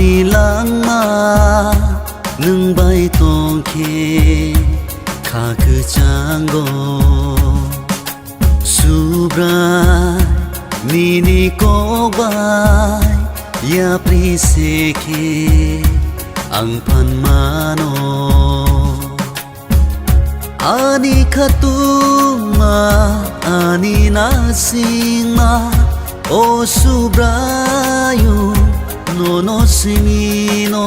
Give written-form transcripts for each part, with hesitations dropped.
ani langma nung bai tong ke kha ku chango subra nini ko bai ya pri se ke ang phan mano ani khatuma ani nasima o subrayo no no simino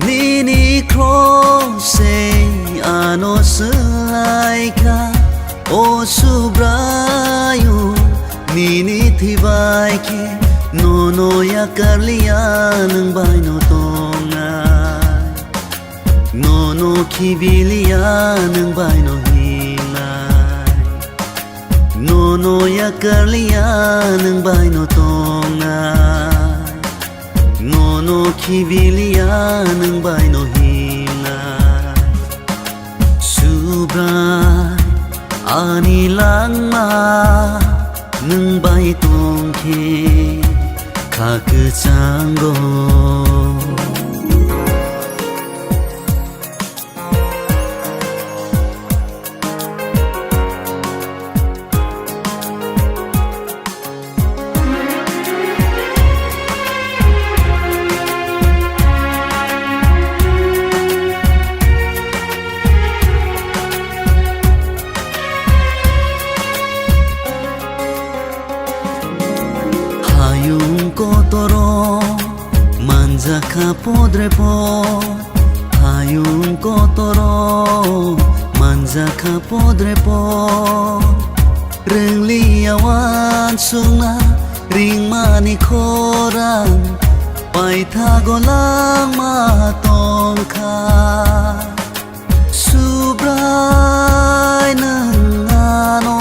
nini crosse ano slaika o subrayo nini thibaike no no ya karliya nang bai no tonga no no kibiliya nang bai no hilai no no ya karliya nang bai no tonga no no kibiliya nang bai no hilai subrai ani langma nang bai tong ke kha ku chango Kotoro manja ka podre po hayung kotoro manja ka podre po reng liawan sungna ring mani khorang pai tha golang ma tong kha subrai nang ano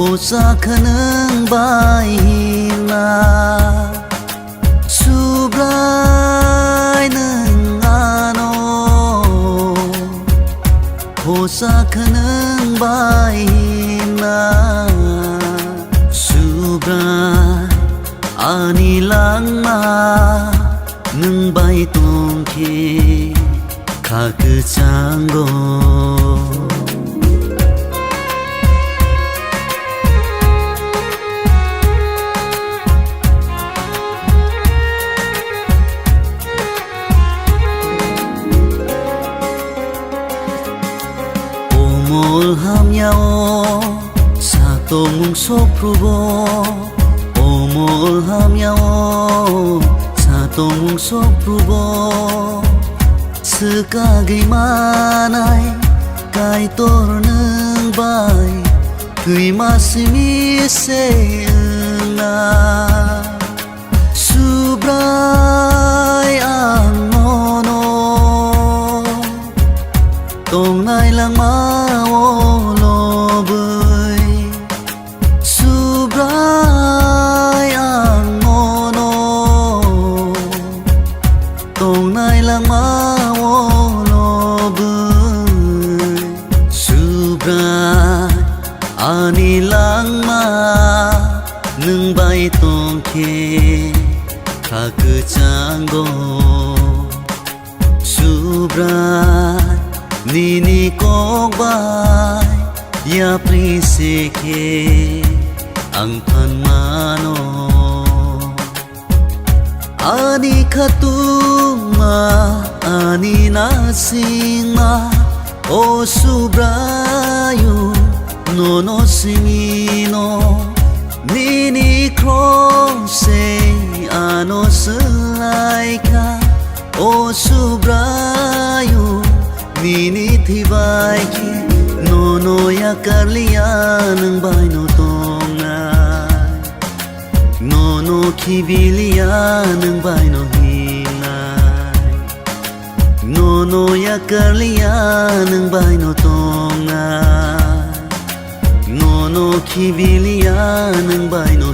Hosa kanang bai na subrai nang ano Hosa kanang bai na subrai ani langma nang bai tong ke kha ku chango Mol ham yao sa tong sok prubo Omol ham yao sa tong sok prubo Seka gai manai kai tor nang bai Kui masimi se na Subrai ang mono Tong nai lang ma subrai ang mono tong nai lang mawolo bui subrai ani lang ma nung bai tong ke kha ku chango subrai nini ko bai ya pri se ke ang phan mano ani khatuma ani nasima o subrayo no no simino nini crosse ano slaika o subrayo nini thibaike no no ya karliya nang bai no tonga no no kibiliya nang bai no hilai no no ya karliya nang bai no tonga no no kibiliya nang bai no